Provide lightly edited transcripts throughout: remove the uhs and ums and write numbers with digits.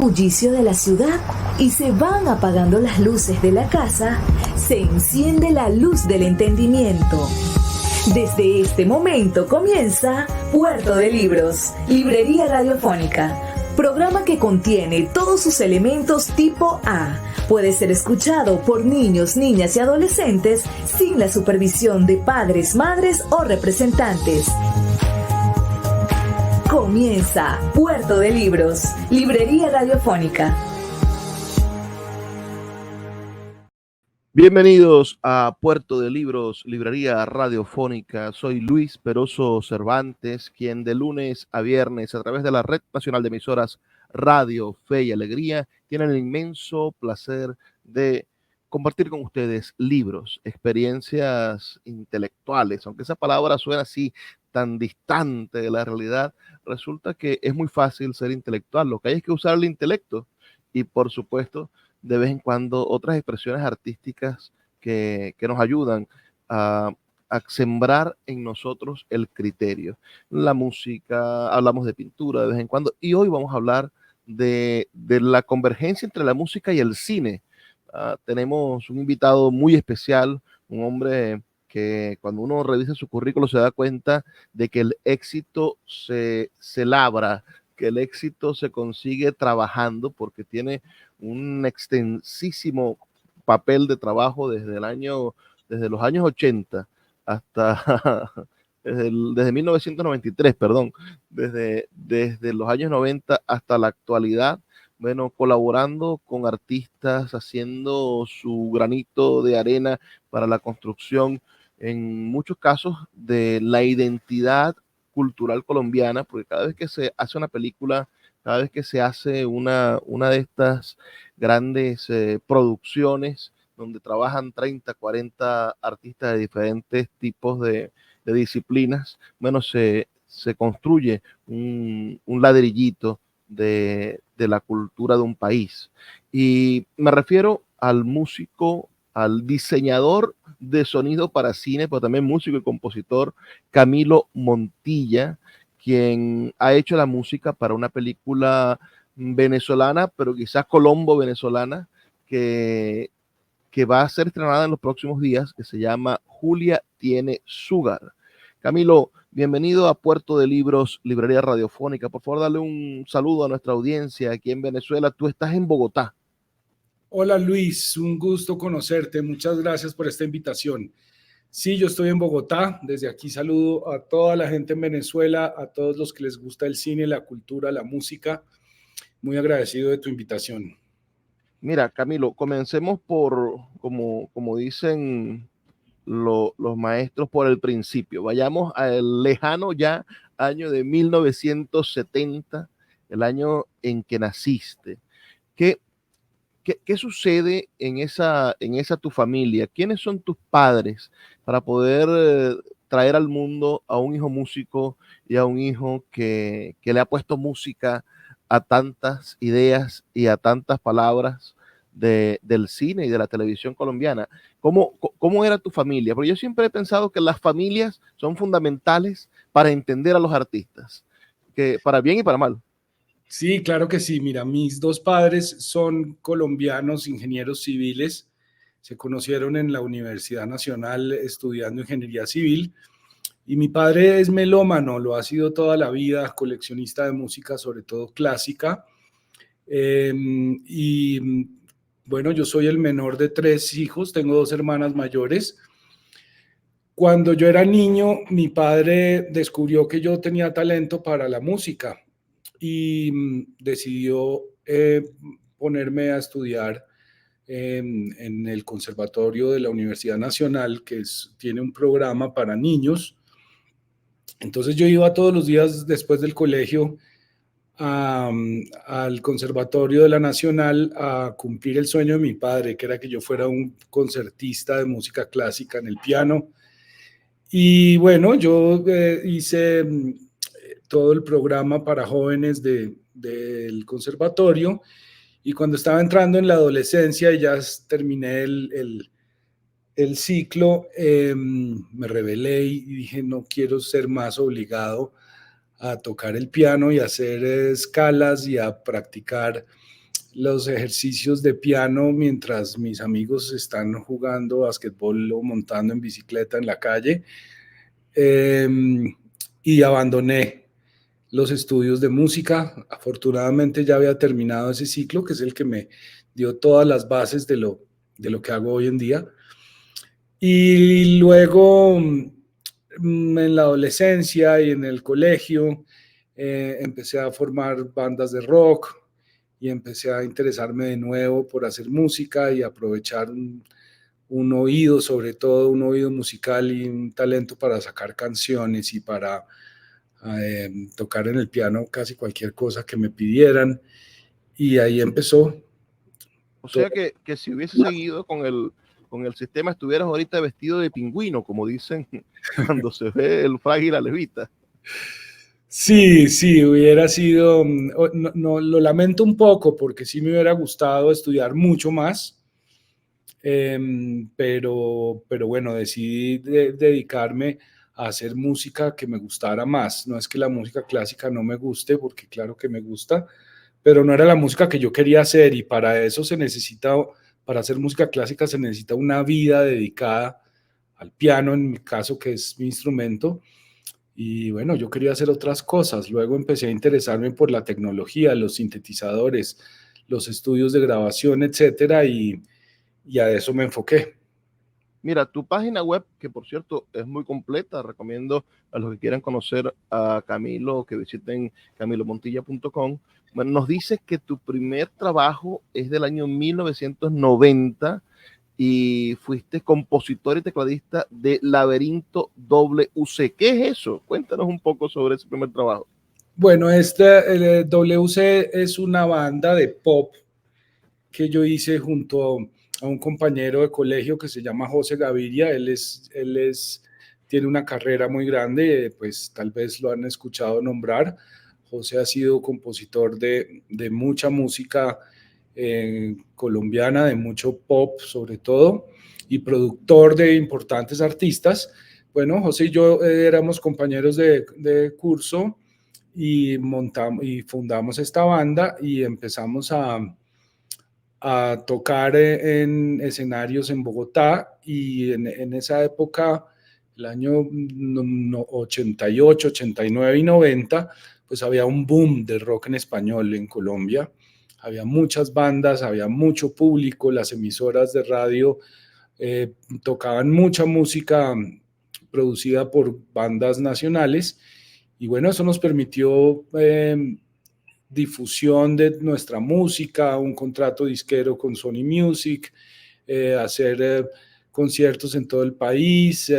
bullicio de la ciudad y se van apagando las luces de la casa, se enciende la luz del entendimiento. Desde este momento comienza Puerto de Libros, Librería Radiofónica, programa que contiene todos sus elementos tipo A. Puede ser escuchado por niños, niñas y adolescentes sin la supervisión de padres, madres o representantes. Comienza Puerto de Libros, Librería Radiofónica. Bienvenidos a Puerto de Libros, Librería Radiofónica. Soy Luis Peroso Cervantes, quien de lunes a viernes a través de la Red Nacional de Emisoras Radio, Fe y Alegría tiene el inmenso placer de compartir con ustedes libros, experiencias intelectuales. Aunque esa palabra suena así tan distante de la realidad, resulta que es muy fácil ser intelectual. Lo que hay es que usar el intelecto y, por supuesto, de vez en cuando otras expresiones artísticas que nos ayudan a sembrar en nosotros el criterio. La música, hablamos de pintura de vez en cuando, y hoy vamos a hablar de la convergencia entre la música y el cine. Tenemos un invitado muy especial, un hombre que cuando uno revisa su currículo se da cuenta de que el éxito se labra, que el éxito se consigue trabajando, porque tiene un extensísimo papel de trabajo desde los años 80 hasta desde 1993, perdón, desde los años 90 hasta la actualidad, bueno, colaborando con artistas, haciendo su granito de arena para la construcción, en muchos casos, de la identidad cultural colombiana, porque cada vez que se hace una película, cada vez que se hace una de estas grandes producciones donde trabajan 30, 40 artistas de diferentes tipos de disciplinas, bueno, se construye un ladrillito de la cultura de un país. Y me refiero al músico, al diseñador de sonido para cine, pero también músico y compositor, Camilo Montilla, quien ha hecho la música para una película venezolana, pero quizás colombo-venezolana, que va a ser estrenada en los próximos días, que se llama Julia tiene Sugar. Camilo, bienvenido a Puerto de Libros, Librería Radiofónica. Por favor, dale un saludo a nuestra audiencia aquí en Venezuela. Tú estás en Bogotá. Hola Luis, un gusto conocerte. Muchas gracias por esta invitación. Sí, yo estoy en Bogotá. Desde aquí saludo a toda la gente en Venezuela, a todos los que les gusta el cine, la cultura, la música. Muy agradecido de tu invitación. Mira, Camilo, comencemos como dicen los maestros, por el principio. Vayamos al lejano ya año de 1970, el año en que naciste. ¿Qué, qué sucede en esa tu familia? ¿Quiénes son tus padres para poder traer al mundo a un hijo músico y a un hijo que le ha puesto música a tantas ideas y a tantas palabras del cine y de la televisión colombiana? ¿Cómo era tu familia? Porque yo siempre he pensado que las familias son fundamentales para entender a los artistas, que para bien y para mal. Sí, claro que sí. Mira, mis dos padres son colombianos, ingenieros civiles. Se conocieron en la Universidad Nacional estudiando ingeniería civil. Y mi padre es melómano, lo ha sido toda la vida, coleccionista de música, sobre todo clásica. Y bueno, yo soy el menor de tres hijos, tengo dos hermanas mayores. Cuando yo era niño, mi padre descubrió que yo tenía talento para la música y decidió ponerme a estudiar en el Conservatorio de la Universidad Nacional, que tiene un programa para niños. Entonces yo iba todos los días después del colegio al Conservatorio de la Nacional a cumplir el sueño de mi padre, que era que yo fuera un concertista de música clásica en el piano. Y bueno, yo hice todo el programa para jóvenes del conservatorio, y cuando estaba entrando en la adolescencia y ya terminé el ciclo, me rebelé y dije, no quiero ser más obligado a tocar el piano y a hacer escalas y a practicar los ejercicios de piano mientras mis amigos están jugando basquetbol o montando en bicicleta en la calle, y abandoné los estudios de música. Afortunadamente ya había terminado ese ciclo, que es el que me dio todas las bases de lo que hago hoy en día. Y luego, en la adolescencia y en el colegio, empecé a formar bandas de rock y empecé a interesarme de nuevo por hacer música y aprovechar un oído, sobre todo un oído musical y un talento para sacar canciones y para tocar en el piano casi cualquier cosa que me pidieran. Y ahí empezó. O sea que si hubiese seguido con el sistema, estuvieras ahorita vestido de pingüino, como dicen cuando se ve el Frágil a Levita. Sí, sí, hubiera sido, no, no, lo lamento un poco porque sí me hubiera gustado estudiar mucho más, pero bueno, decidí dedicarme a hacer música que me gustara más. No es que la música clásica no me guste, porque claro que me gusta, pero no era la música que yo quería hacer, y para eso se necesita, para hacer música clásica se necesita una vida dedicada al piano, en mi caso, que es mi instrumento. Y bueno, yo quería hacer otras cosas. Luego empecé a interesarme por la tecnología, los sintetizadores, los estudios de grabación, etcétera, y a eso me enfoqué. Mira, tu página web, que por cierto es muy completa, recomiendo a los que quieran conocer a Camilo que visiten camilomontilla.com. Bueno, nos dice que tu primer trabajo es del año 1990 y fuiste compositor y tecladista de Laberinto WC. ¿Qué es eso? Cuéntanos un poco sobre ese primer trabajo. Bueno, WC es una banda de pop que yo hice junto a un compañero de colegio que se llama José Gaviria. Tiene una carrera muy grande, pues tal vez lo han escuchado nombrar. José ha sido compositor de mucha música colombiana, de mucho pop sobre todo, y productor de importantes artistas. Bueno, José y yo éramos compañeros de curso y fundamos esta banda y empezamos a tocar en escenarios en Bogotá, y en esa época, el año 88, 89 y 90, pues había un boom del rock en español en Colombia. Había muchas bandas, había mucho público, las emisoras de radio tocaban mucha música producida por bandas nacionales, y bueno, eso nos permitió difusión de nuestra música, un contrato disquero con Sony Music, hacer conciertos en todo el país,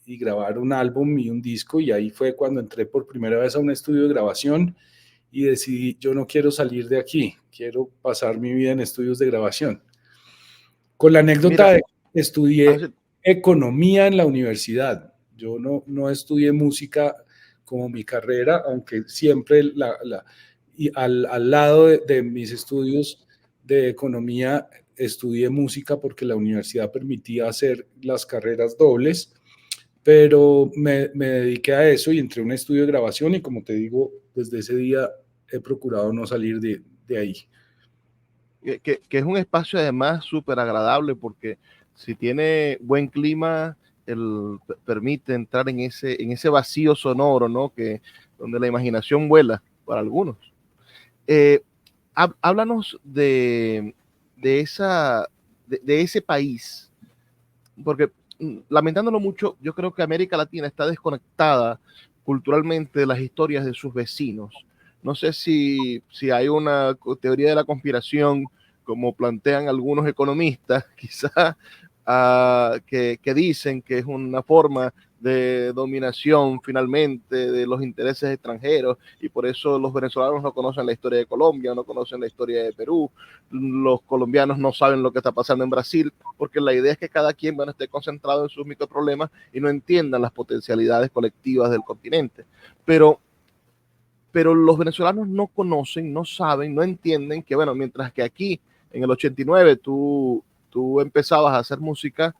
y grabar un álbum y un disco. Y ahí fue cuando entré por primera vez a un estudio de grabación y decidí, yo no quiero salir de aquí, quiero pasar mi vida en estudios de grabación. Con la anécdota de que estudié economía en la universidad. Yo no estudié música como mi carrera, aunque siempre y al lado de mis estudios de economía estudié música, porque la universidad permitía hacer las carreras dobles, pero me dediqué a eso y entré a un estudio de grabación, y como te digo, desde ese día he procurado no salir de ahí. Que es un espacio además súper agradable, porque si tiene buen clima, permite entrar en ese vacío sonoro, ¿no? Donde la imaginación vuela para algunos. Háblanos de ese país, porque lamentándolo mucho, yo creo que América Latina está desconectada culturalmente de las historias de sus vecinos. No sé si hay una teoría de la conspiración, como plantean algunos economistas, quizás, que dicen que es una forma de dominación finalmente de los intereses extranjeros, y por eso los venezolanos no conocen la historia de Colombia, no conocen la historia de Perú, los colombianos no saben lo que está pasando en Brasil, porque la idea es que cada quien esté concentrado en sus microproblemas y no entiendan las potencialidades colectivas del continente. Pero los venezolanos no conocen, no saben, no entienden que, bueno, mientras que aquí en el 89 tú empezabas a hacer música,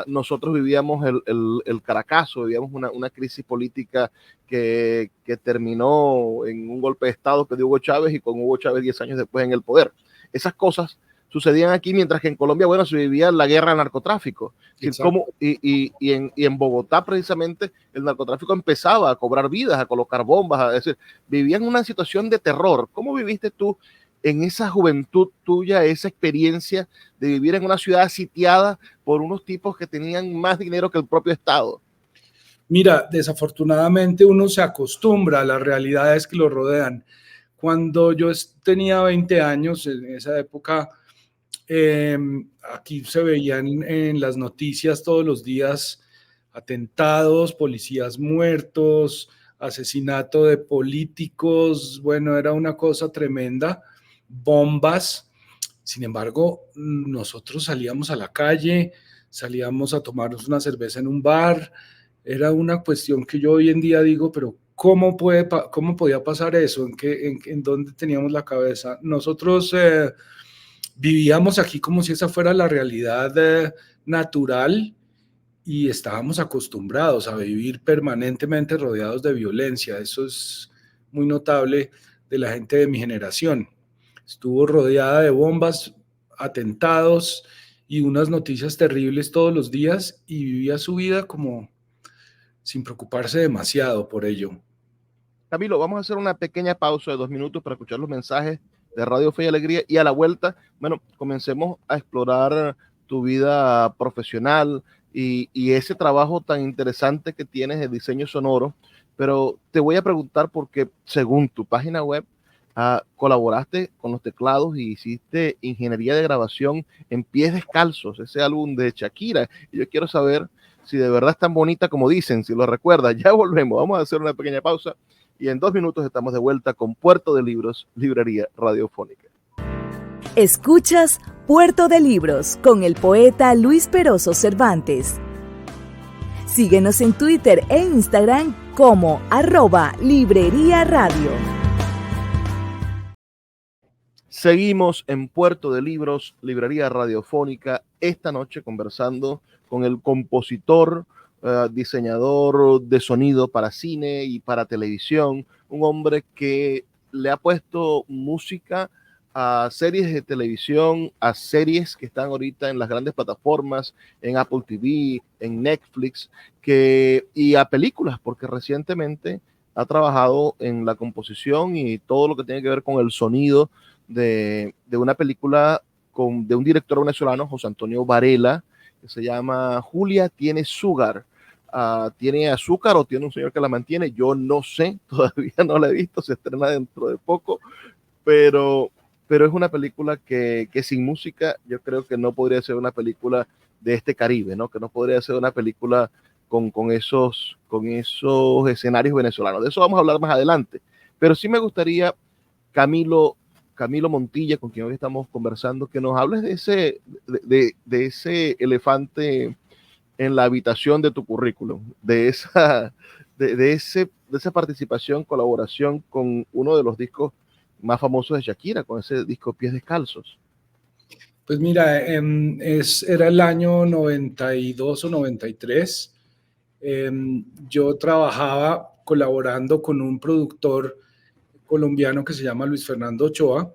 nosotros vivíamos el Caracazo, vivíamos una crisis política que terminó en un golpe de Estado que dio Hugo Chávez y con Hugo Chávez 10 años después en el poder. Esas cosas sucedían aquí, mientras que en Colombia, bueno, se vivía la guerra al narcotráfico. Y en Bogotá, precisamente, el narcotráfico empezaba a cobrar vidas, a colocar bombas, es decir, vivían una situación de terror. ¿Cómo viviste tú en esa juventud tuya, esa experiencia de vivir en una ciudad sitiada por unos tipos que tenían más dinero que el propio Estado? Mira, desafortunadamente uno se acostumbra a las realidades que lo rodean. Cuando yo tenía 20 años, en esa época, aquí se veían en las noticias todos los días atentados, policías muertos, asesinato de políticos, bueno, era una cosa tremenda, bombas. Sin embargo, nosotros salíamos a la calle, salíamos a tomarnos una cerveza en un bar. Era una cuestión que yo hoy en día digo, pero ¿cómo podía pasar eso? ¿En dónde teníamos la cabeza? Nosotros vivíamos aquí como si esa fuera la realidad natural y estábamos acostumbrados a vivir permanentemente rodeados de violencia. Eso es muy notable de la gente de mi generación. Estuvo rodeada de bombas, atentados y unas noticias terribles todos los días y vivía su vida como sin preocuparse demasiado por ello. Camilo, vamos a hacer una pequeña pausa de 2 minutos para escuchar los mensajes de Radio Fe y Alegría, y a la vuelta, bueno, comencemos a explorar tu vida profesional y ese trabajo tan interesante que tienes de diseño sonoro. Pero te voy a preguntar porque, según tu página web, colaboraste con los teclados y hiciste ingeniería de grabación en Pies Descalzos, ese álbum de Shakira. Y yo quiero saber si de verdad es tan bonita como dicen, si lo recuerdas. Ya volvemos, vamos a hacer una pequeña pausa y en 2 minutos estamos de vuelta con Puerto de Libros, Librería Radiofónica. Escuchas Puerto de Libros con el poeta Luis Peroso Cervantes. Síguenos en Twitter e Instagram como @Librería Radio. Seguimos en Puerto de Libros, Librería Radiofónica, esta noche conversando con el compositor, diseñador de sonido para cine y para televisión, un hombre que le ha puesto música a series de televisión, a series que están ahorita en las grandes plataformas, en Apple TV, en Netflix, y a películas, porque recientemente ha trabajado en la composición y todo lo que tiene que ver con el sonido de una película de un director venezolano, José Antonio Varela, que se llama Julia tiene Sugar. ¿Tiene azúcar o tiene un señor que la mantiene? Yo no sé, todavía no la he visto, se estrena dentro de poco, pero es una película que sin música yo creo que no podría ser una película de este Caribe, ¿no? Que no podría ser una película con esos escenarios venezolanos. De eso vamos a hablar más adelante, pero sí me gustaría, Camilo Montilla, con quien hoy estamos conversando, que nos hables de ese elefante en la habitación de tu currículum, de esa participación, colaboración con uno de los discos más famosos de Shakira, con ese disco Pies Descalzos. Pues mira, era el año 92 o 93. Yo trabajaba colaborando con un productor colombiano que se llama Luis Fernando Ochoa.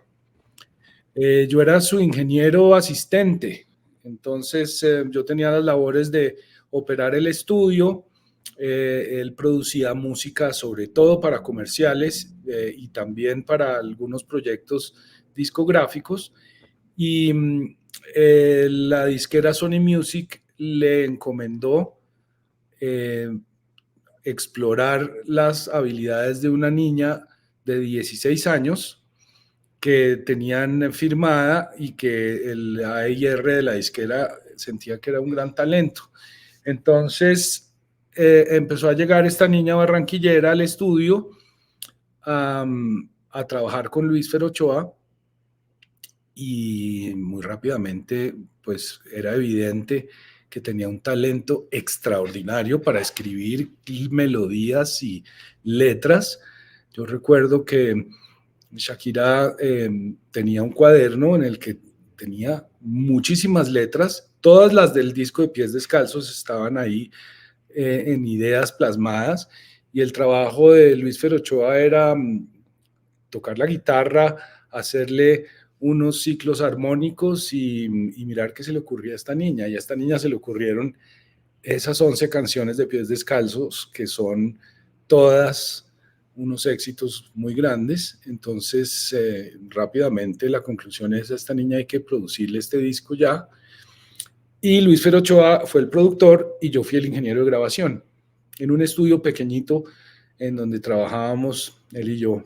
Yo era su ingeniero asistente, entonces yo tenía las labores de operar el estudio. Él producía música sobre todo para comerciales y también para algunos proyectos discográficos, y la disquera Sony Music le encomendó explorar las habilidades de una niña de 16 años que tenían firmada y que el AIR de la disquera sentía que era un gran talento. Entonces empezó a llegar esta niña barranquillera al estudio a trabajar con Luis Fer Ochoa, y muy rápidamente pues era evidente que tenía un talento extraordinario para escribir melodías y letras. Yo recuerdo que Shakira tenía un cuaderno en el que tenía muchísimas letras, todas las del disco de Pies Descalzos estaban ahí en ideas plasmadas, y el trabajo de Luis Fer Ochoa era tocar la guitarra, hacerle unos ciclos armónicos y mirar qué se le ocurría a esta niña. Y a esta niña se le ocurrieron esas 11 canciones de Pies Descalzos, que son todas unos éxitos muy grandes. Entonces, rápidamente la conclusión es: a esta niña hay que producirle este disco ya. Y Luis Fer Ochoa fue el productor y yo fui el ingeniero de grabación, en un estudio pequeñito en donde trabajábamos él y yo.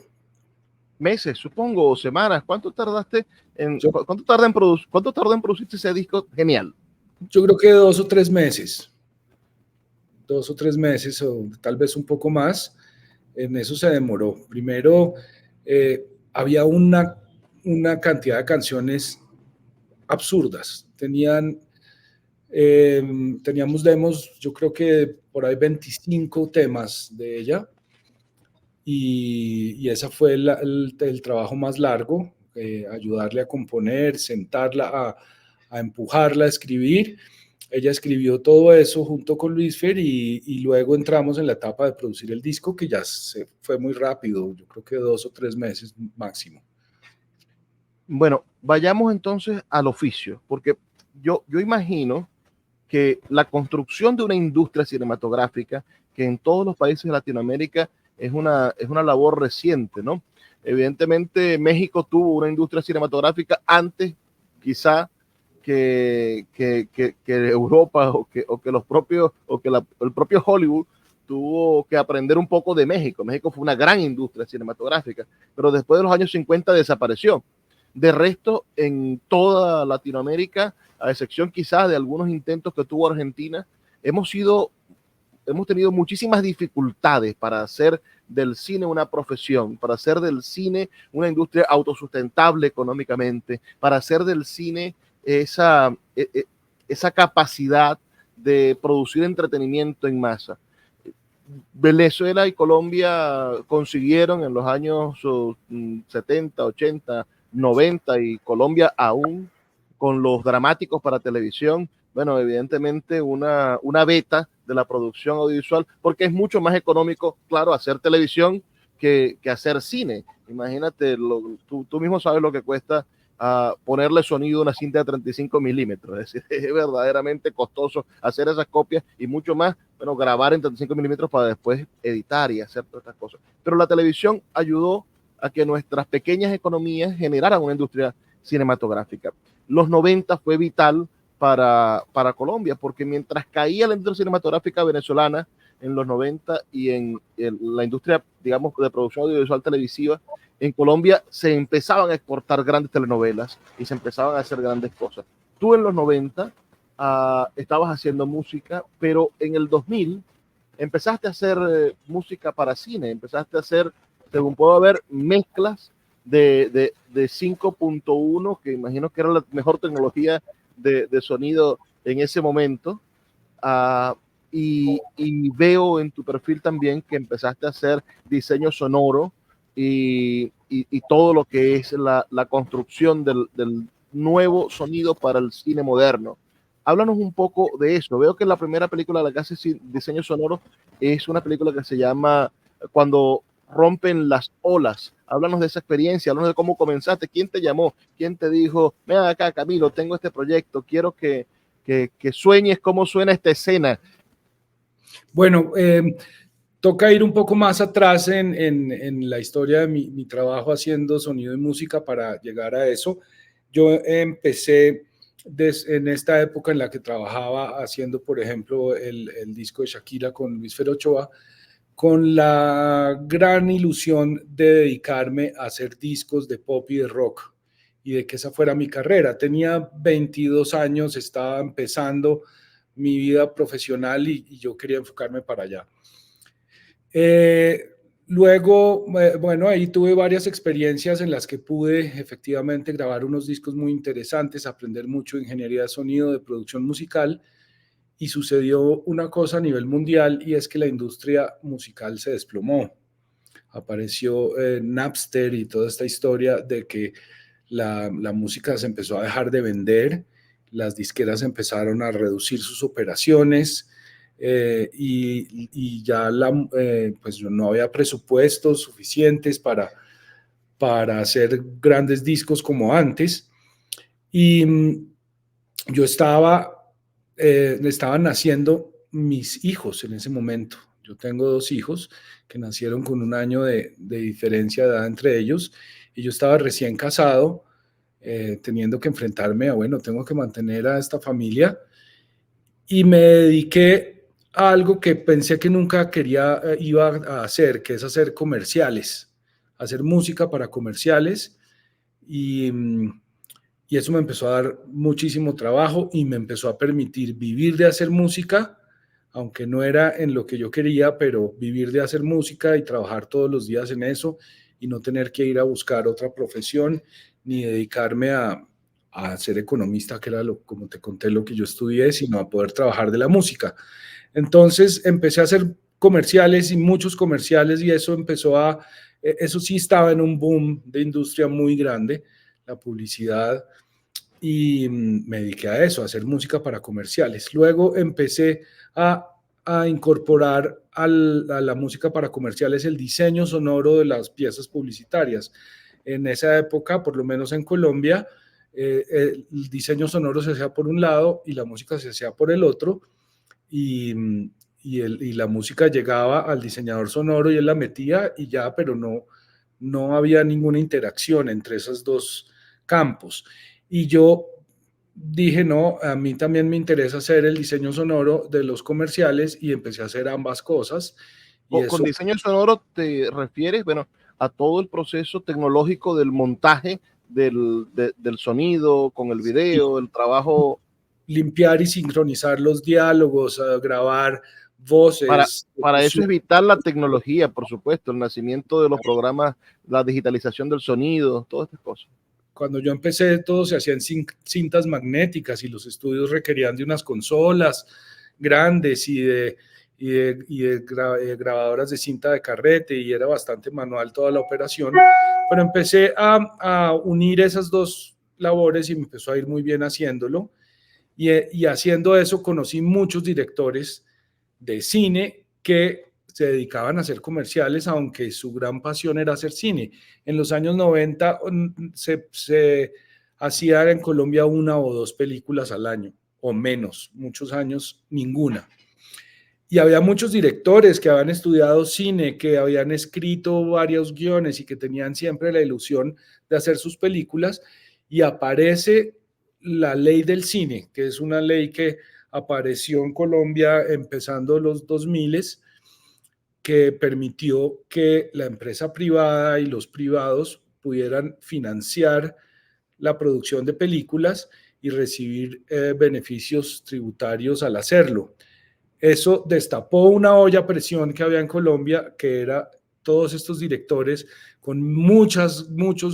Meses, supongo, o semanas. ¿Cuánto tardaste cuánto tardó en producirse ese disco genial? Yo creo que 2 o 3 meses. 2 o 3 meses, o tal vez un poco más. En eso se demoró. Primero, había una cantidad de canciones absurdas. Teníamos demos, yo creo que por ahí 25 temas de ella, y ese fue el trabajo más largo, ayudarle a componer, sentarla, a empujarla a escribir. Ella escribió todo eso junto con Luis Fer, y luego entramos en la etapa de producir el disco, que ya se fue muy rápido, yo creo que 2 o 3 meses máximo. Bueno, vayamos entonces al oficio, porque yo imagino que la construcción de una industria cinematográfica, que en todos los países de Latinoamérica es una labor reciente, ¿no? Evidentemente México tuvo una industria cinematográfica antes, quizá, que Europa, o que el propio Hollywood tuvo que aprender un poco de México. México fue una gran industria cinematográfica, pero después de los años 50 desapareció. De resto, en toda Latinoamérica, a excepción quizás de algunos intentos que tuvo Argentina, hemos tenido muchísimas dificultades para hacer del cine una profesión, para hacer del cine una industria autosustentable económicamente, para hacer del cine esa capacidad de producir entretenimiento en masa. Venezuela y Colombia consiguieron en los años 70, 80, 90, y Colombia aún con los dramáticos para televisión, bueno, evidentemente una beta de la producción audiovisual, porque es mucho más económico, claro, hacer televisión que hacer cine. Imagínate, tú mismo sabes lo que cuesta ponerle sonido a una cinta de 35 milímetros, es decir, es verdaderamente costoso hacer esas copias, y mucho más, bueno, grabar en 35 milímetros para después editar y hacer todas estas cosas. Pero la televisión ayudó a que nuestras pequeñas economías generaran una industria cinematográfica. Los 90 fue vital para Colombia, porque mientras caía la industria cinematográfica venezolana en los 90 y en la industria, digamos, de producción audiovisual televisiva, en Colombia se empezaban a exportar grandes telenovelas y se empezaban a hacer grandes cosas. Tú en los 90 estabas haciendo música, pero en el 2000 empezaste a hacer música para cine, empezaste a hacer, según puedo ver, mezclas de 5.1, que imagino que era la mejor tecnología de sonido en ese momento, y veo en tu perfil también que empezaste a hacer diseño sonoro y todo lo que es la construcción del nuevo sonido para el cine moderno. Háblanos un poco de eso. Veo que la primera película de la que hace diseño sonoro es una película que se llama Cuando rompen las olas. Háblanos de esa experiencia, háblanos de cómo comenzaste, quién te llamó, quién te dijo: ven acá, Camilo, tengo este proyecto, quiero que sueñes cómo suena esta escena. Bueno, toca ir un poco más atrás en la historia de mi trabajo haciendo sonido y música para llegar a eso. Yo empecé en esta época en la que trabajaba haciendo, por ejemplo, el disco de Shakira con Luis Fer Ochoa, con la gran ilusión de dedicarme a hacer discos de pop y de rock, y de que esa fuera mi carrera. Tenía 22 años, estaba empezando mi vida profesional, y yo quería enfocarme para allá. Luego, bueno, ahí tuve varias experiencias en las que pude efectivamente grabar unos discos muy interesantes, aprender mucho de ingeniería de sonido, de producción musical, y sucedió una cosa a nivel mundial, y es que la industria musical se desplomó. Apareció Napster y toda esta historia de que la música se empezó a dejar de vender, las disqueras empezaron a reducir sus operaciones y ya pues no había presupuestos suficientes para hacer grandes discos como antes. Y yo estaban naciendo mis hijos en ese momento. Yo tengo 2 hijos que nacieron con 1 año de diferencia de edad entre ellos, y yo estaba recién casado, teniendo que enfrentarme a, bueno, tengo que mantener a esta familia, y me dediqué a algo que pensé que nunca iba a hacer, que es hacer comerciales, hacer música para comerciales, y eso me empezó a dar muchísimo trabajo y me empezó a permitir vivir de hacer música, aunque no era en lo que yo quería, pero vivir de hacer música y trabajar todos los días en eso y no tener que ir a buscar otra profesión ni dedicarme a ser economista, que era como te conté, lo que yo estudié, sino a poder trabajar de la música. Entonces empecé a hacer comerciales y muchos comerciales, y eso eso sí estaba en un boom de industria muy grande, la publicidad, y me dediqué a eso, a hacer música para comerciales. Luego empecé a incorporar a la música para comerciales el diseño sonoro de las piezas publicitarias. En esa época, por lo menos en Colombia, el diseño sonoro se hacía por un lado y la música se hacía por el otro, y la música llegaba al diseñador sonoro y él la metía y ya, pero no había ninguna interacción entre esos 2 campos. Y yo dije, no, a mí también me interesa hacer el diseño sonoro de los comerciales, y empecé a hacer ambas cosas. Y Con diseño sonoro te refieres, bueno, a todo el proceso tecnológico del montaje del sonido, con el video, el trabajo. Limpiar y sincronizar los diálogos, grabar voces. Para eso es vital la tecnología, por supuesto, el nacimiento de los programas, la digitalización del sonido, todas estas cosas. Cuando yo empecé, todo se hacía en cintas magnéticas, y los estudios requerían de unas consolas grandes y de grabadoras de cinta de carrete, y era bastante manual toda la operación. Pero empecé a unir esas 2 labores y me empezó a ir muy bien haciéndolo. Y haciendo eso conocí muchos directores de cine que se dedicaban a hacer comerciales, aunque su gran pasión era hacer cine. En los años 90 se hacía en Colombia 1 o 2 películas al año, o menos, muchos años ninguna. Y había muchos directores que habían estudiado cine, que habían escrito varios guiones y que tenían siempre la ilusión de hacer sus películas, y aparece la ley del cine, que es una ley que apareció en Colombia empezando los 2000, que permitió que la empresa privada y los privados pudieran financiar la producción de películas y recibir beneficios tributarios al hacerlo. Eso destapó una olla a presión que había en Colombia, que era todos estos directores con muchos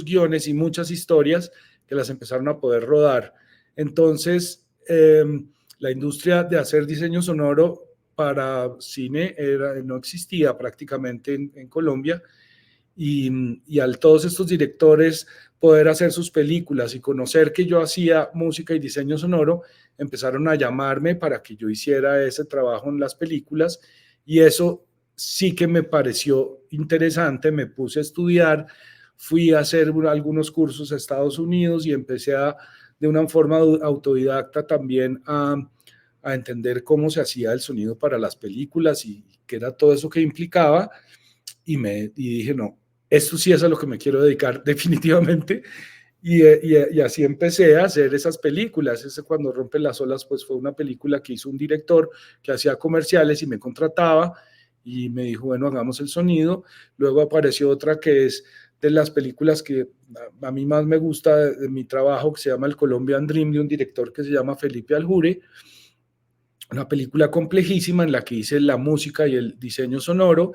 guiones y muchas historias que las empezaron a poder rodar. Entonces, la industria de hacer diseño sonoro para cine no existía prácticamente en Colombia, y al todos estos directores poder hacer sus películas y conocer que yo hacía música y diseño sonoro, empezaron a llamarme para que yo hiciera ese trabajo en las películas, y eso sí que me pareció interesante. Me puse a estudiar, fui a hacer algunos cursos a Estados Unidos y empecé de una forma autodidacta también a entender cómo se hacía el sonido para las películas y qué era todo eso que implicaba, y dije, no, esto sí es a lo que me quiero dedicar definitivamente, y así empecé a hacer esas películas. Ese Cuando rompen las olas, pues fue una película que hizo un director que hacía comerciales y me contrataba y me dijo, bueno, hagamos el sonido. Luego apareció otra que es de las películas que a mí más me gusta de mi trabajo, que se llama El Colombian Dream, de un director que se llama Felipe Aljure, una película complejísima en la que hice la música y el diseño sonoro,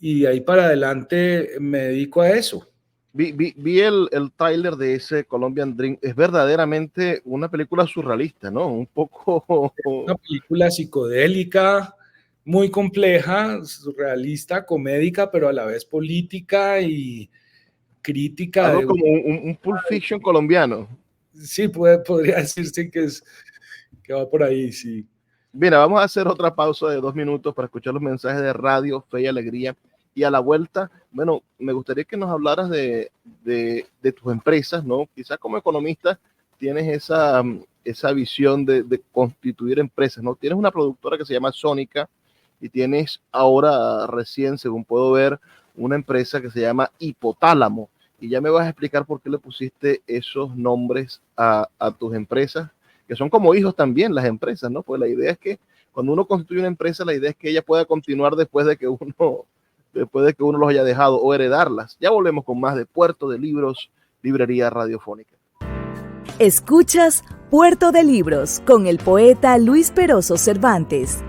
y de ahí para adelante me dedico a eso. Vi el tráiler de ese Colombian Dream. Es verdaderamente una película surrealista, ¿no? Un poco... Una película psicodélica, muy compleja, surrealista, comédica, pero a la vez política, y crítica Algo de... como un Pulp Fiction colombiano. Sí, podría decirse que va por ahí, sí. Mira, vamos a hacer otra pausa de 2 minutos para escuchar los mensajes de Radio Fe y Alegría. Y a la vuelta, bueno, me gustaría que nos hablaras de tus empresas, ¿no? Quizás como economista tienes esa visión de constituir empresas, ¿no? Tienes una productora que se llama Sónica y tienes ahora recién, según puedo ver, una empresa que se llama Hipotálamo. Y ya me vas a explicar por qué le pusiste esos nombres a tus empresas, que son como hijos también las empresas, ¿no? Pues la idea es que cuando uno constituye una empresa, la idea es que ella pueda continuar después de que uno los haya dejado o heredarlas. Ya volvemos con más de Puerto de Libros, Librería Radiofónica. Escuchas Puerto de Libros con el poeta Luis Peroso Cervantes.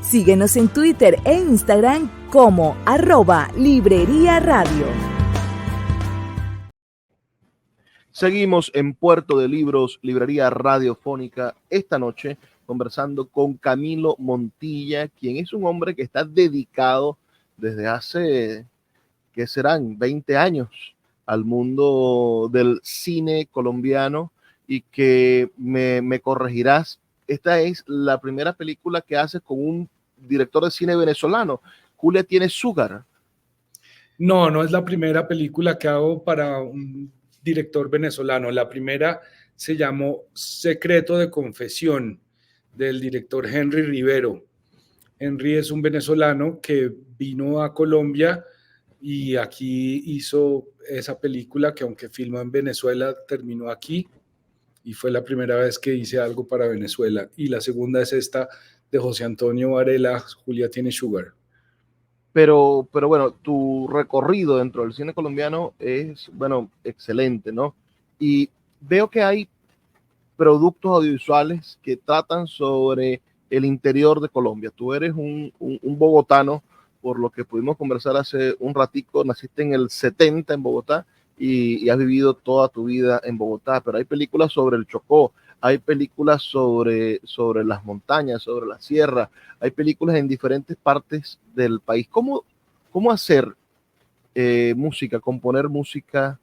Síguenos en Twitter e Instagram como @Librería Radio. Seguimos en Puerto de Libros, Librería Radiofónica, esta noche conversando con Camilo Montilla, quien es un hombre que está dedicado desde hace, ¿qué serán? 20 años al mundo del cine colombiano y que me corregirás, esta es la primera película que hace con un director de cine venezolano. Julia tiene Sugar. No, no es la primera película que hago para un director venezolano. La primera se llamó Secreto de Confesión, del director Henry Rivero. Henry es un venezolano que vino a Colombia y aquí hizo esa película que, aunque filmó en Venezuela, terminó aquí, y fue la primera vez que hice algo para Venezuela. Y la segunda es esta de José Antonio Varela, Julia tiene Sugar. Pero bueno, tu recorrido dentro del cine colombiano es, bueno, excelente, ¿no? Y veo que hay productos audiovisuales que tratan sobre el interior de Colombia. Tú eres un bogotano, por lo que pudimos conversar hace un ratico, naciste en el 70 en Bogotá y has vivido toda tu vida en Bogotá, pero hay películas sobre el Chocó, hay películas sobre las montañas, sobre la sierra, hay películas en diferentes partes del país. ¿Cómo hacer música, componer música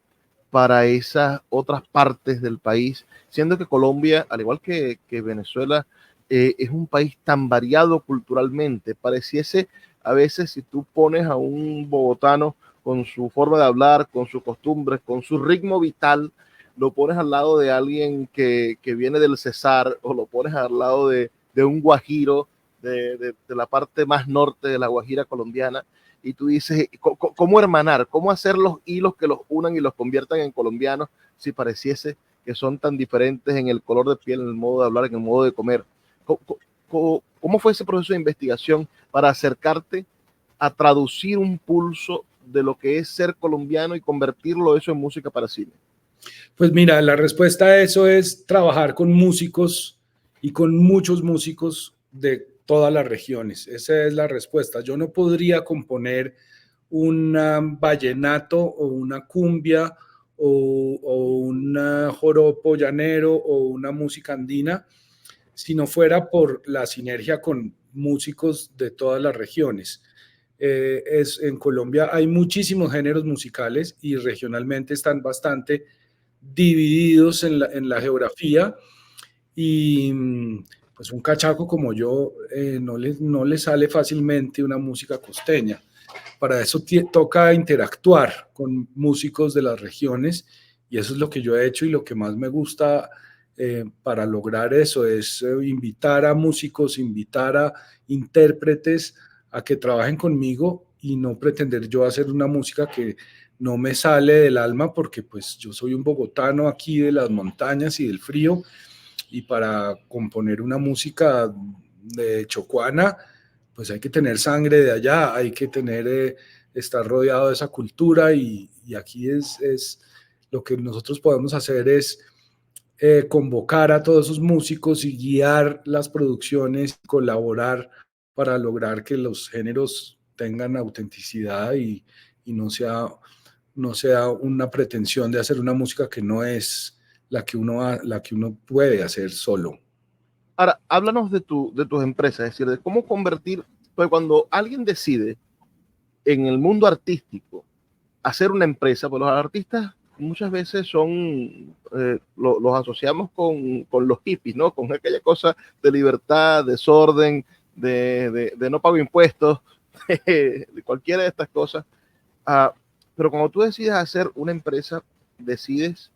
para esas otras partes del país, siendo que Colombia, al igual que Venezuela, es un país tan variado culturalmente? Pareciese a veces, si tú pones a un bogotano con su forma de hablar, con sus costumbres, con su ritmo vital, lo pones al lado de alguien que viene del Cesar, o lo pones al lado de un guajiro de la parte más norte de la Guajira colombiana, y tú dices, ¿cómo hermanar? ¿Cómo hacer los hilos que los unan y los conviertan en colombianos si pareciese que son tan diferentes en el color de piel, en el modo de hablar, en el modo de comer? ¿Cómo fue ese proceso de investigación para acercarte a traducir un pulso de lo que es ser colombiano y convertirlo eso en música para cine? Pues mira, la respuesta a eso es trabajar con músicos, y con muchos músicos de todas las regiones. Esa es la respuesta. Yo no podría componer un vallenato o una cumbia o un joropo llanero o una música andina si no fuera por la sinergia con músicos de todas las regiones. En Colombia hay muchísimos géneros musicales y regionalmente están bastante divididos en la geografía, y pues un cachaco como yo no le sale fácilmente una música costeña. Para eso toca interactuar con músicos de las regiones, y eso es lo que yo he hecho, y lo que más me gusta para lograr eso es invitar a músicos, invitar a intérpretes a que trabajen conmigo, y no pretender yo hacer una música que no me sale del alma, porque pues yo soy un bogotano aquí de las montañas y del frío, y para componer una música de chocuana, pues hay que tener sangre de allá, hay que estar rodeado de esa cultura, y aquí es lo que nosotros podemos hacer es convocar a todos esos músicos y guiar las producciones, colaborar para lograr que los géneros tengan autenticidad, y no sea una pretensión de hacer una música que no es la que uno puede hacer solo. Ahora, háblanos de tus empresas, es decir, de cómo convertir, pues cuando alguien decide en el mundo artístico hacer una empresa, pues los artistas muchas veces son, los asociamos con los hippies, ¿no? Con aquella cosa de libertad, desorden, de no pago impuestos, de cualquiera de estas cosas. Pero cuando tú decides hacer una empresa, decides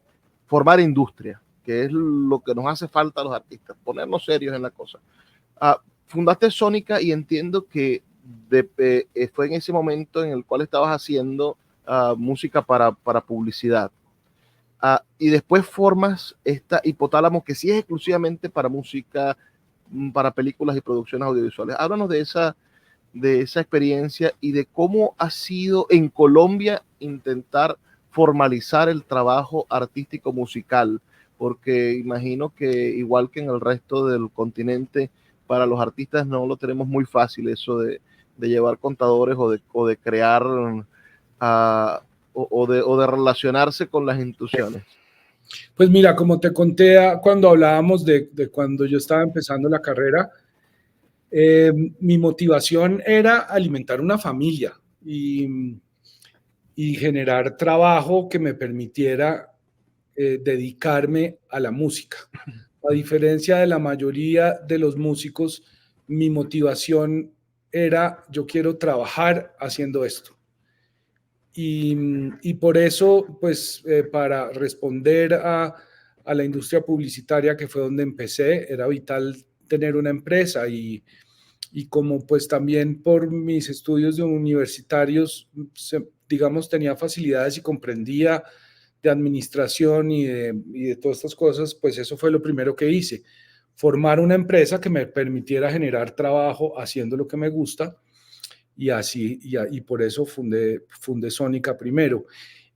formar industria, que es lo que nos hace falta a los artistas, ponernos serios en la cosa. Fundaste Sónica y entiendo que fue en ese momento en el cual estabas haciendo música para publicidad. Y después formas esta Hipotálamo, que sí es exclusivamente para música, para películas y producciones audiovisuales. Háblanos de esa experiencia y de cómo ha sido en Colombia intentar formalizar el trabajo artístico musical, porque imagino que igual que en el resto del continente, para los artistas no lo tenemos muy fácil eso de llevar contadores o de crear o de relacionarse con las instituciones. Pues mira, como te conté cuando hablábamos de cuando yo estaba empezando la carrera, mi motivación era alimentar una familia y generar trabajo que me permitiera dedicarme a la música. A diferencia de la mayoría de los músicos, mi motivación era: yo quiero trabajar haciendo esto. Y por eso, pues, para responder a la industria publicitaria, que fue donde empecé, era vital tener una empresa y como pues también por mis estudios de universitarios, digamos, tenía facilidades y comprendía de administración y de todas estas cosas, pues eso fue lo primero que hice: formar una empresa que me permitiera generar trabajo haciendo lo que me gusta. Y por eso fundé Sónica primero.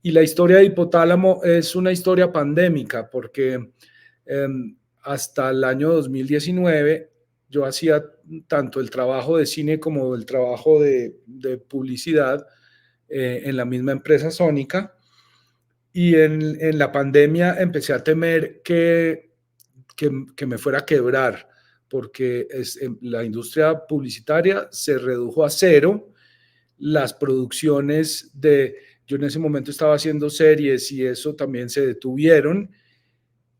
Y la historia de Hipotálamo es una historia pandémica, porque hasta el año 2019 yo hacía tanto el trabajo de cine como el trabajo de publicidad en la misma empresa Sónica. Y en la pandemia empecé a temer que me fuera a quebrar, porque la industria publicitaria se redujo a cero. Las producciones yo en ese momento estaba haciendo series y eso también se detuvieron,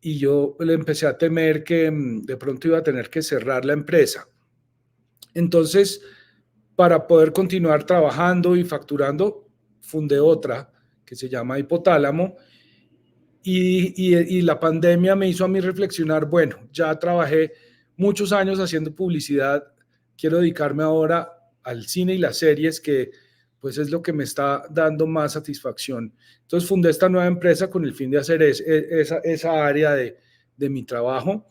y yo le empecé a temer que de pronto iba a tener que cerrar la empresa. Entonces, para poder continuar trabajando y facturando, fundé otra que se llama Hipotálamo. Y la pandemia me hizo a mí reflexionar: bueno, ya trabajé muchos años haciendo publicidad, quiero dedicarme ahora al cine y las series, que pues es lo que me está dando más satisfacción. Entonces fundé esta nueva empresa con el fin de hacer esa área de mi trabajo.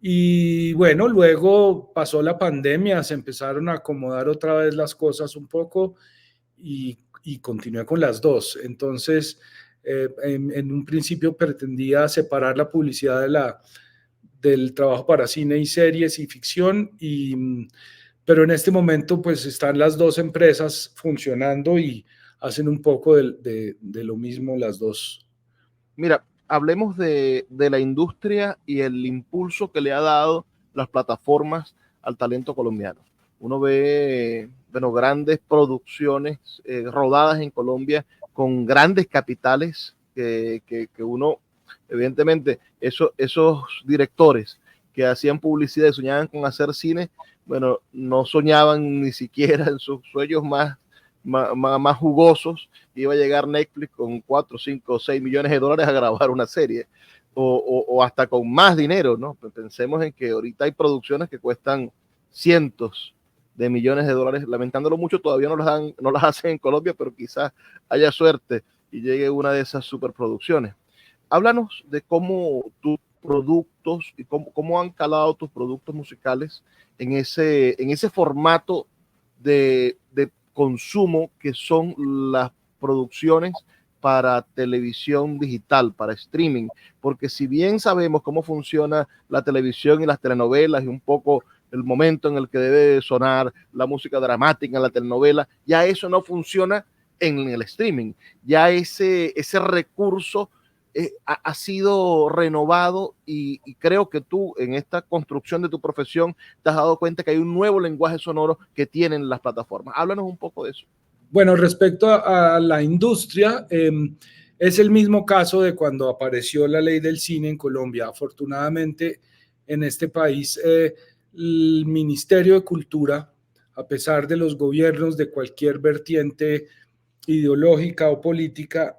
Y bueno, luego pasó la pandemia, se empezaron a acomodar otra vez las cosas un poco y continué con las dos. Entonces, en un principio pretendía separar la publicidad del trabajo para cine y series y ficción, pero en este momento pues están las dos empresas funcionando y hacen un poco de lo mismo las dos. Mira, hablemos de la industria y el impulso que le ha dado las plataformas al talento colombiano. Uno ve, bueno, grandes producciones rodadas en Colombia con grandes capitales que uno, evidentemente, esos directores que hacían publicidad y soñaban con hacer cine, bueno, no soñaban ni siquiera en sus sueños más jugosos iba a llegar Netflix con 4, 5, 6 millones de dólares a grabar una serie, o hasta con más dinero, ¿no? Pensemos en que ahorita hay producciones que cuestan cientos de millones de dólares, lamentándolo mucho, todavía no las hacen en Colombia, pero quizás haya suerte y llegue una de esas superproducciones. Háblanos de cómo tus productos y cómo han calado tus productos musicales en ese formato de consumo que son las producciones para televisión digital, para streaming, porque si bien sabemos cómo funciona la televisión y las telenovelas y un poco el momento en el que debe sonar la música dramática en la telenovela, ya eso no funciona en el streaming, ya ese recurso ha sido renovado y creo que tú en esta construcción de tu profesión te has dado cuenta que hay un nuevo lenguaje sonoro que tienen las plataformas. Háblanos un poco de eso. Bueno, respecto a la industria, es el mismo caso de cuando apareció la ley del cine en Colombia. Afortunadamente, en este país, el Ministerio de Cultura, a pesar de los gobiernos de cualquier vertiente ideológica o política,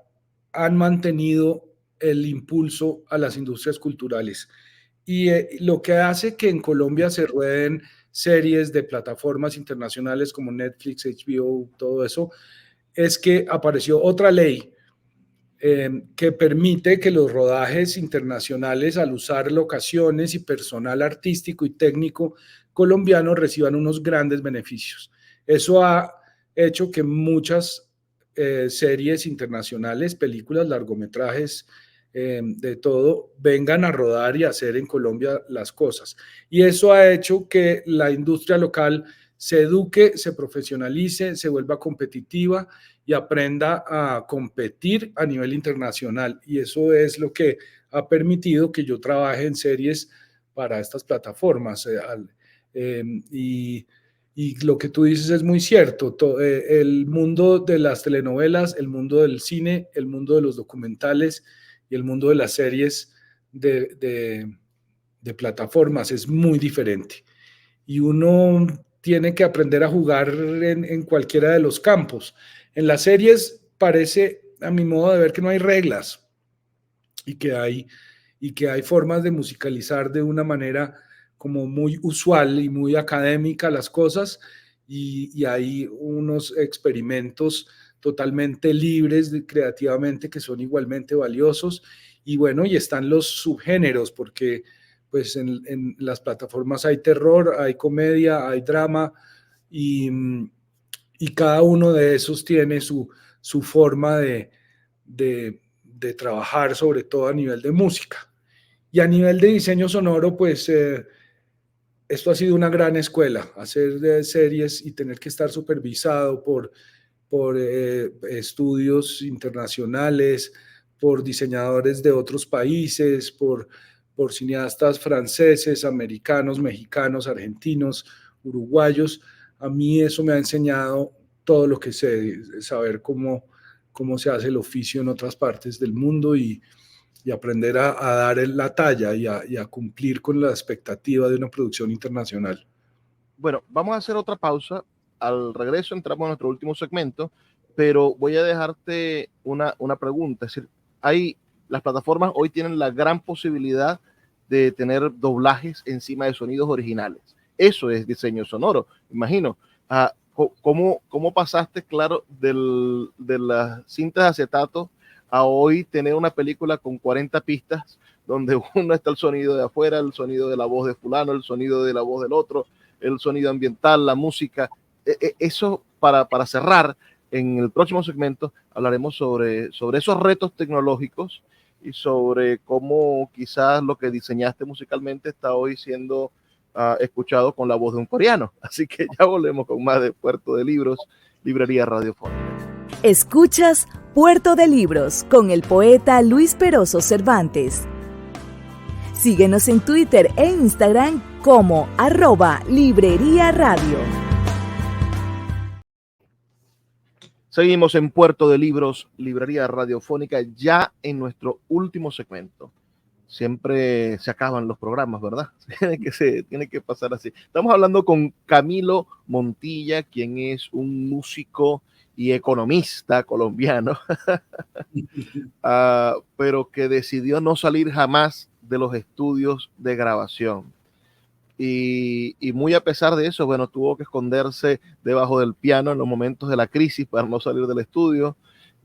han mantenido el impulso a las industrias culturales. Y lo que hace que en Colombia se rueden series de plataformas internacionales como Netflix, HBO, todo eso, es que apareció otra ley que permite que los rodajes internacionales, al usar locaciones y personal artístico y técnico colombiano, reciban unos grandes beneficios. Eso ha hecho que muchas series internacionales, películas, largometrajes, de todo, vengan a rodar y hacer en Colombia las cosas. Y eso ha hecho que la industria local se eduque, se profesionalice, se vuelva competitiva y aprenda a competir a nivel internacional. Y eso es lo que ha permitido que yo trabaje en series para estas plataformas. Y lo que tú dices es muy cierto. El mundo de las telenovelas, el mundo del cine, el mundo de los documentales y el mundo de las series de plataformas es muy diferente. Y uno tiene que aprender a jugar en cualquiera de los campos. En las series parece, a mi modo de ver, que no hay reglas y que hay formas de musicalizar de una manera como muy usual y muy académica las cosas, y hay unos experimentos totalmente libres creativamente que son igualmente valiosos. Y bueno, y están los subgéneros, porque pues en las plataformas hay terror, hay comedia, hay drama, y, y cada uno de esos tiene su forma de trabajar, sobre todo a nivel de música. Y a nivel de diseño sonoro, pues esto ha sido una gran escuela, hacer series y tener que estar supervisado por estudios internacionales, por diseñadores de otros países, por cineastas franceses, americanos, mexicanos, argentinos, uruguayos. A mí eso me ha enseñado todo lo que sé, saber cómo se hace el oficio en otras partes del mundo, y aprender a dar la talla y a cumplir con la expectativa de una producción internacional. Bueno, vamos a hacer otra pausa. Al regreso entramos a nuestro último segmento, pero voy a dejarte una pregunta. Es decir, las plataformas hoy tienen la gran posibilidad de tener doblajes encima de sonidos originales. Eso es diseño sonoro, imagino. ¿Cómo pasaste, claro, de las cintas de acetato a hoy tener una película con 40 pistas, donde uno está el sonido de afuera, el sonido de la voz de fulano, el sonido de la voz del otro, el sonido ambiental, la música? Eso, para cerrar, en el próximo segmento hablaremos sobre esos retos tecnológicos y sobre cómo quizás lo que diseñaste musicalmente está hoy siendo escuchado con la voz de un coreano. Así que ya volvemos con más de Puerto de Libros, Librería Radiofónica. Escuchas Puerto de Libros con el poeta Luis Peroso Cervantes. Síguenos en Twitter e Instagram como @Librería Radio. Seguimos en Puerto de Libros, Librería Radiofónica, ya en nuestro último segmento. Siempre se acaban los programas, ¿verdad? Tiene que pasar así. Estamos hablando con Camilo Montilla, quien es un músico y economista colombiano, pero que decidió no salir jamás de los estudios de grabación. Y muy a pesar de eso, bueno, tuvo que esconderse debajo del piano en los momentos de la crisis para no salir del estudio.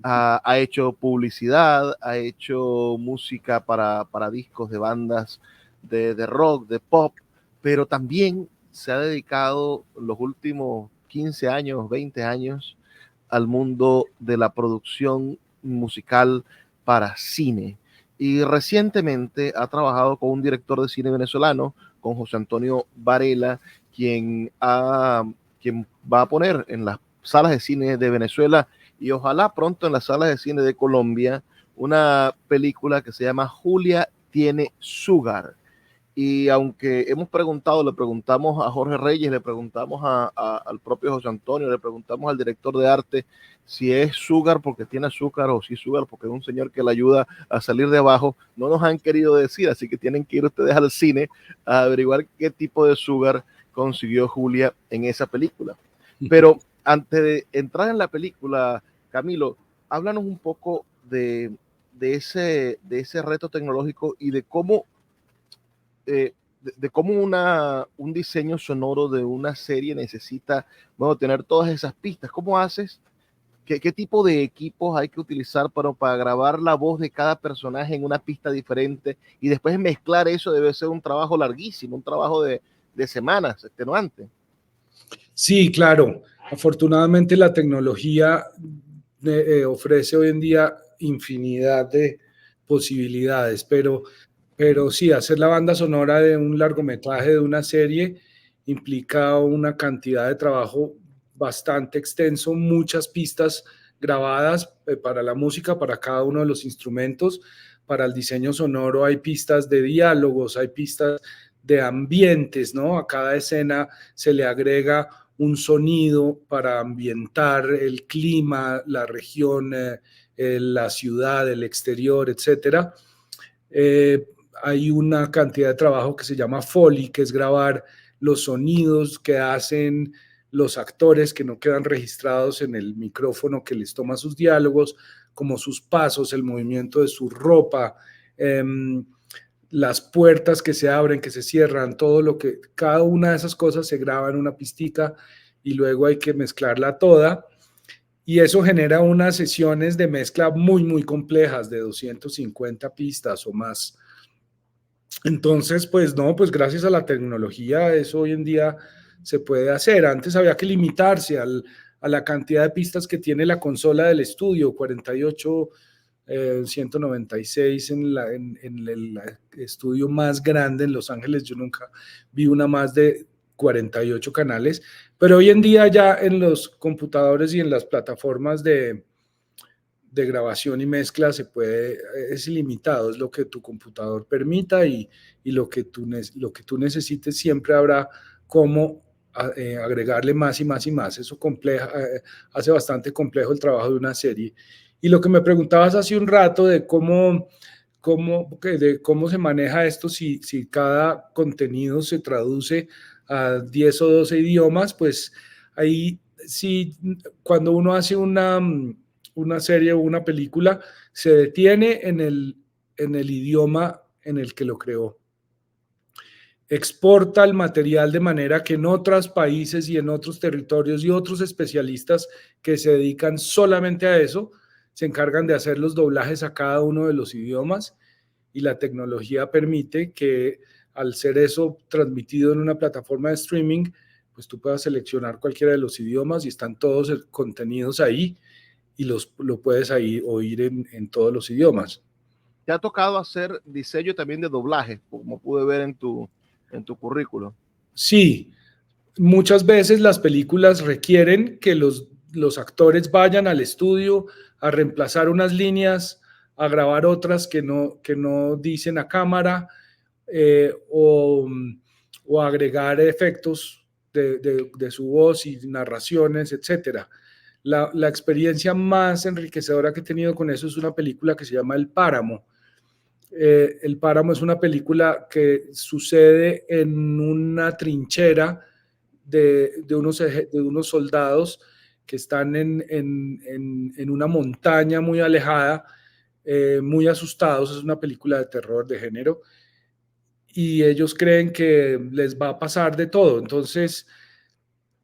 Ha hecho publicidad, ha hecho música para discos de bandas de rock, de pop, pero también se ha dedicado los últimos 15 años, 20 años al mundo de la producción musical para cine. Y recientemente ha trabajado con un director de cine venezolano, con José Antonio Varela, quien va a poner en las salas de cine de Venezuela y ojalá pronto en las salas de cine de Colombia una película que se llama Julia tiene Sugar. Y aunque hemos preguntado, le preguntamos a Jorge Reyes, le preguntamos al propio José Antonio, le preguntamos al director de arte si es Sugar porque tiene azúcar o si es Sugar porque es un señor que le ayuda a salir de abajo, no nos han querido decir, así que tienen que ir ustedes al cine a averiguar qué tipo de Sugar consiguió Julia en esa película. Pero antes de entrar en la película, Camilo, háblanos un poco de ese reto tecnológico y de cómo de cómo un diseño sonoro de una serie necesita, bueno, tener todas esas pistas. ¿Cómo haces? ¿Qué tipo de equipos hay que utilizar para grabar la voz de cada personaje en una pista diferente? Y después mezclar eso debe ser un trabajo larguísimo, un trabajo de semanas, extenuante. Sí, claro. Afortunadamente la tecnología ofrece hoy en día infinidad de posibilidades, pero sí, hacer la banda sonora de un largometraje, de una serie, implica una cantidad de trabajo bastante extenso, muchas pistas grabadas para la música, para cada uno de los instrumentos. Para el diseño sonoro hay pistas de diálogos, hay pistas de ambientes, ¿no? A cada escena se le agrega un sonido para ambientar el clima, la región, la ciudad, el exterior, etcétera. Hay una cantidad de trabajo que se llama Foley, que es grabar los sonidos que hacen los actores que no quedan registrados en el micrófono que les toma sus diálogos, como sus pasos, el movimiento de su ropa, las puertas que se abren, que se cierran, cada una de esas cosas se graba en una pistica y luego hay que mezclarla toda. Y eso genera unas sesiones de mezcla muy, muy complejas, de 250 pistas o más. Entonces, pues no, pues gracias a la tecnología eso hoy en día se puede hacer. Antes había que limitarse a la cantidad de pistas que tiene la consola del estudio, 48, 196 en el estudio más grande en Los Ángeles. Yo nunca vi una más de 48 canales, pero hoy en día ya en los computadores y en las plataformas de grabación y mezcla es ilimitado, es lo que tu computador permita y lo que tú necesites, siempre habrá cómo agregarle más y más y más. Eso hace bastante complejo el trabajo de una serie. Y lo que me preguntabas hace un rato de cómo se maneja esto, si cada contenido se traduce a 10 o 12 idiomas, pues ahí sí, cuando uno hace una serie o una película, se detiene en el idioma en el que lo creó. Exporta el material de manera que en otros países y en otros territorios y otros especialistas que se dedican solamente a eso, se encargan de hacer los doblajes a cada uno de los idiomas, y la tecnología permite que al ser eso transmitido en una plataforma de streaming, pues tú puedas seleccionar cualquiera de los idiomas y están todos contenidos ahí y lo puedes ahí oír en todos los idiomas. ¿Te ha tocado hacer diseño también de doblaje, como pude ver en tu currículo? Sí, muchas veces las películas requieren que los actores vayan al estudio a reemplazar unas líneas, a grabar otras que no dicen a cámara, o agregar efectos de su voz y narraciones, etcétera. La experiencia más enriquecedora que he tenido con eso es una película que se llama El Páramo. El Páramo es una película que sucede en una trinchera de unos soldados que están en una montaña muy alejada, muy asustados. Es una película de terror de género y ellos creen que les va a pasar de todo. Entonces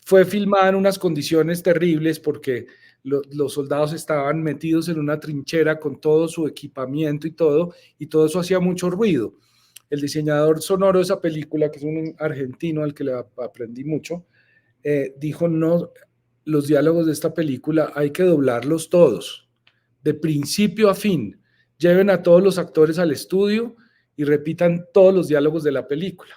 fue filmada en unas condiciones terribles porque los soldados estaban metidos en una trinchera con todo su equipamiento y todo eso hacía mucho ruido. El diseñador sonoro de esa película, que es un argentino al que le aprendí mucho, dijo: no, los diálogos de esta película hay que doblarlos todos, de principio a fin. Lleven a todos los actores al estudio y repitan todos los diálogos de la película.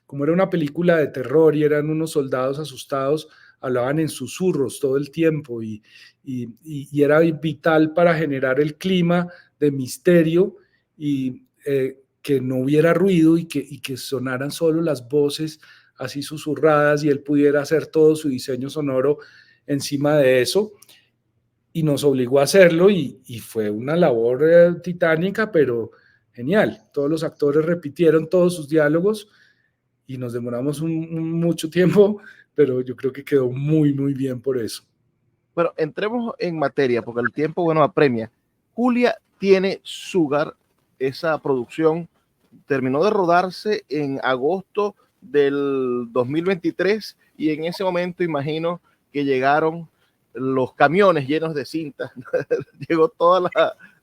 Como era una película de terror y eran unos soldados asustados, hablaban en susurros todo el tiempo y era vital para generar el clima de misterio y que no hubiera ruido y que sonaran solo las voces así susurradas y él pudiera hacer todo su diseño sonoro encima de eso. Y nos obligó a hacerlo y fue una labor titánica, pero genial. Todos los actores repitieron todos sus diálogos y nos demoramos mucho tiempo, pero yo creo que quedó muy, muy bien por eso. Bueno, entremos en materia, porque el tiempo, bueno, apremia. Julia tiene Sugar, esa producción terminó de rodarse en agosto del 2023 y en ese momento imagino que llegaron los camiones llenos de cintas, llegó toda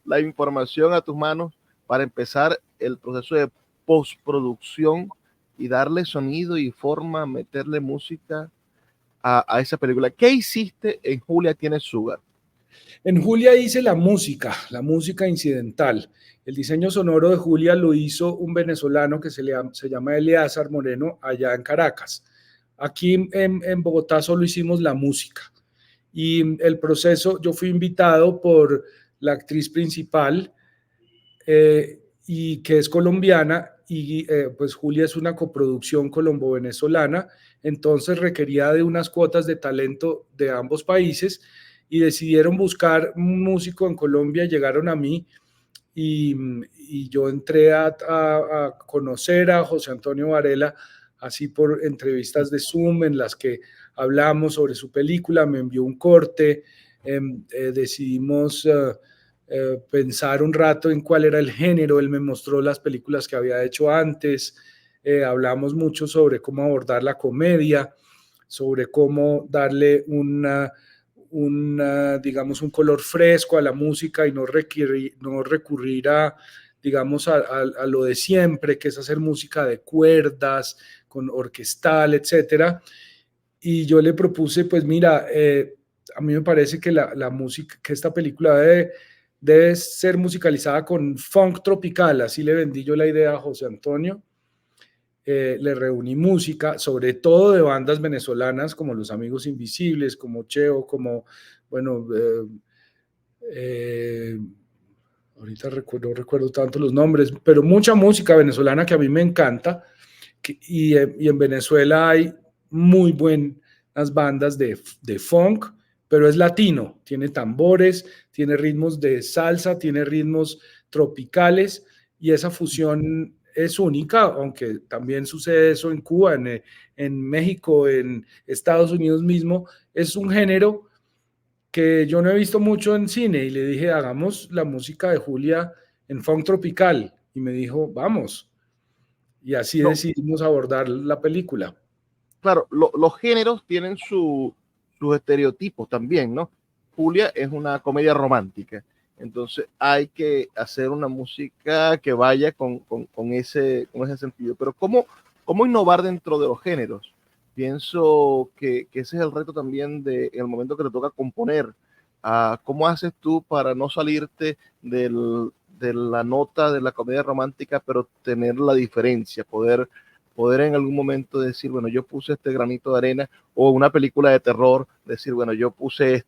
la información a tus manos para empezar el proceso de postproducción y darle sonido y forma, meterle música a esa película. ¿Qué hiciste en Julia tiene Sugar? En Julia hice la música incidental. El diseño sonoro de Julia lo hizo un venezolano que se llama Eleazar Moreno allá en Caracas. Aquí en Bogotá solo hicimos la música. Y el proceso, yo fui invitado por la actriz principal y que es colombiana y pues Julia es una coproducción colombo-venezolana, entonces requería de unas cuotas de talento de ambos países y decidieron buscar un músico en Colombia, llegaron a mí y yo entré a conocer a José Antonio Varela así por entrevistas de Zoom en las que hablamos sobre su película, me envió un corte, decidimos pensar un rato en cuál era el género, él me mostró las películas que había hecho antes, hablamos mucho sobre cómo abordar la comedia, sobre cómo darle digamos, un color fresco a la música y no recurrir a, digamos, a lo de siempre, que es hacer música de cuerdas, con orquestal, etcétera. Y yo le propuse, pues mira, a mí me parece que la música, que esta película debe ser musicalizada con funk tropical, así le vendí yo la idea a José Antonio. Le reuní música, sobre todo de bandas venezolanas como Los Amigos Invisibles, como Cheo, como, bueno, ahorita no recuerdo tanto los nombres, pero mucha música venezolana que a mí me encanta, y en Venezuela hay muy buenas bandas de funk, pero es latino, tiene tambores, tiene ritmos de salsa, tiene ritmos tropicales, y esa fusión es única, aunque también sucede eso en Cuba, en México, en Estados Unidos mismo. Es un género que yo no he visto mucho en cine y le dije, hagamos la música de Julia en funk tropical. Y me dijo, vamos. Y así decidimos abordar la película. Claro, los géneros tienen sus estereotipos también, ¿no? Julia es una comedia romántica. Entonces hay que hacer una música que vaya con ese sentido. Pero ¿cómo innovar dentro de los géneros? Pienso que ese es el reto también en el momento que te toca componer. ¿Cómo haces tú para no salirte de la nota de la comedia romántica, pero tener la diferencia, poder en algún momento decir, bueno, yo puse este granito de arena, o una película de terror, decir, bueno, yo puse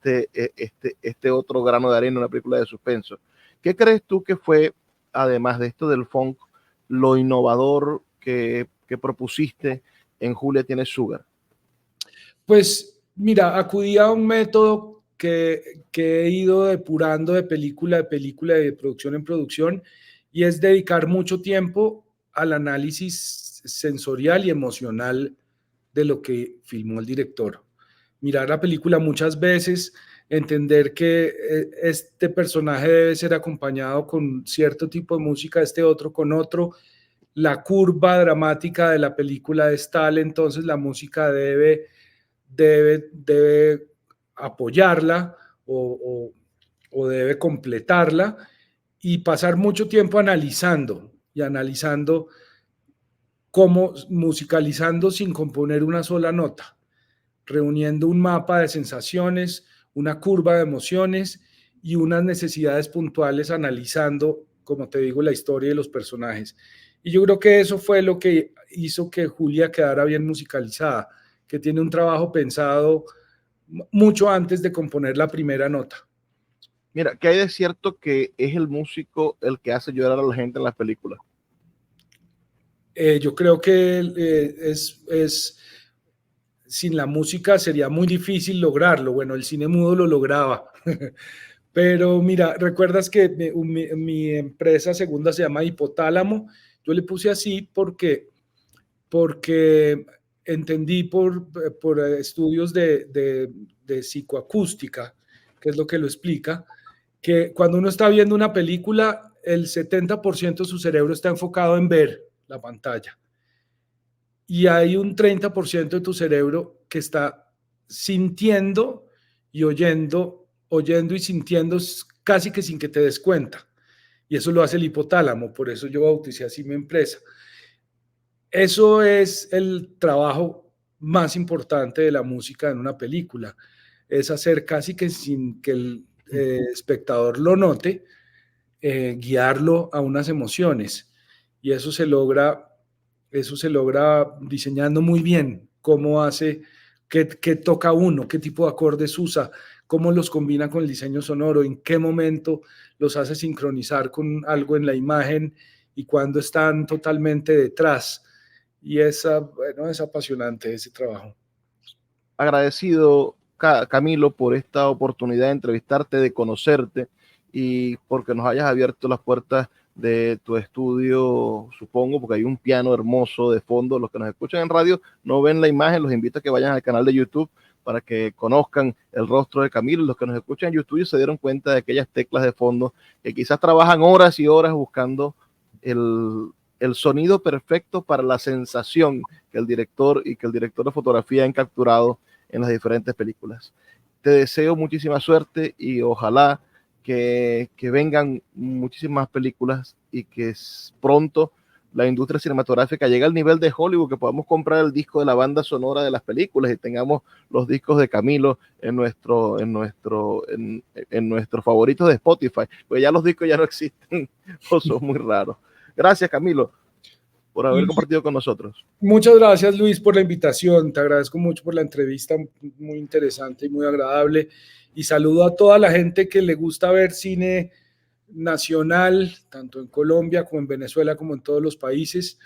este otro grano de arena en una película de suspenso? ¿Qué crees tú que fue, además de esto del funk, lo innovador que propusiste en Julia tiene Sugar? Pues mira, acudí a un método que he ido depurando de película y de producción en producción, y es dedicar mucho tiempo al análisis sensorial y emocional de lo que filmó el director. Mirar la película muchas veces, entender que este personaje debe ser acompañado con cierto tipo de música, este otro con otro. La curva dramática de la película es tal, entonces la música debe apoyarla o debe completarla, y pasar mucho tiempo analizando cómo musicalizando sin componer una sola nota, reuniendo un mapa de sensaciones, una curva de emociones y unas necesidades puntuales, analizando, como te digo, la historia de los personajes. Y yo creo que eso fue lo que hizo que Julia quedara bien musicalizada, que tiene un trabajo pensado mucho antes de componer la primera nota. Mira, ¿qué hay de cierto que es el músico el que hace llorar a la gente en las películas? Yo creo que sin la música sería muy difícil lograrlo. Bueno, el cine mudo lo lograba. Pero mira, ¿recuerdas que mi empresa segunda se llama Hipotálamo? Yo le puse así porque entendí por estudios de psicoacústica, que es lo que lo explica, que cuando uno está viendo una película, el 70% de su cerebro está enfocado en ver la pantalla. Y hay un 30% de tu cerebro que está sintiendo y oyendo y sintiendo casi que sin que te des cuenta. Y eso lo hace el hipotálamo, por eso yo bauticé así mi empresa. Eso es el trabajo más importante de la música en una película, es hacer casi que sin que el espectador lo note, guiarlo a unas emociones. Y eso se logra diseñando muy bien cómo hace, qué toca uno, qué tipo de acordes usa, cómo los combina con el diseño sonoro, en qué momento los hace sincronizar con algo en la imagen y cuando están totalmente detrás. Y bueno, es apasionante ese trabajo. Agradecido, Camilo, por esta oportunidad de entrevistarte, de conocerte y porque nos hayas abierto las puertas de tu estudio, supongo, porque hay un piano hermoso de fondo. Los que nos escuchan en radio no ven la imagen, los invito a que vayan al canal de YouTube para que conozcan el rostro de Camilo. Los que nos escuchan en YouTube se dieron cuenta de aquellas teclas de fondo que quizás trabajan horas y horas buscando el sonido perfecto para la sensación que el director de fotografía han capturado en las diferentes películas. Te deseo muchísima suerte y ojalá que vengan muchísimas películas y que pronto la industria cinematográfica llegue al nivel de Hollywood, que podamos comprar el disco de la banda sonora de las películas y tengamos los discos de Camilo en nuestros favoritos de Spotify, porque ya los discos ya no existen o son muy raros. Gracias, Camilo, por haber compartido con nosotros. Muchas gracias, Luis, por la invitación. Te agradezco mucho por la entrevista, muy interesante y muy agradable. Y saludo a toda la gente que le gusta ver cine nacional, tanto en Colombia como en Venezuela, como en todos los países.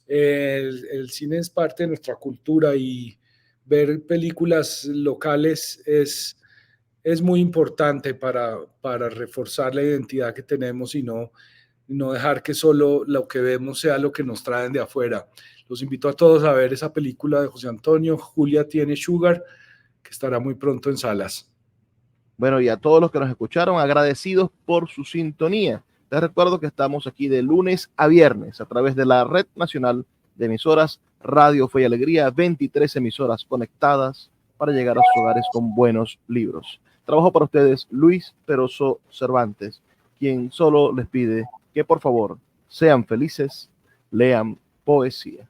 El cine es parte de nuestra cultura y ver películas locales es muy importante para reforzar la identidad que tenemos y no dejar que solo lo que vemos sea lo que nos traen de afuera. Los invito a todos a ver esa película de José Antonio, Julia tiene Sugar, que estará muy pronto en salas. Bueno, y a todos los que nos escucharon, agradecidos por su sintonía. Les recuerdo que estamos aquí de lunes a viernes a través de la Red Nacional de Emisoras Radio Fe y Alegría, 23 emisoras conectadas para llegar a sus hogares con buenos libros. Trabajo para ustedes Luis Peroso Cervantes, quien solo les pide que por favor sean felices, lean poesía.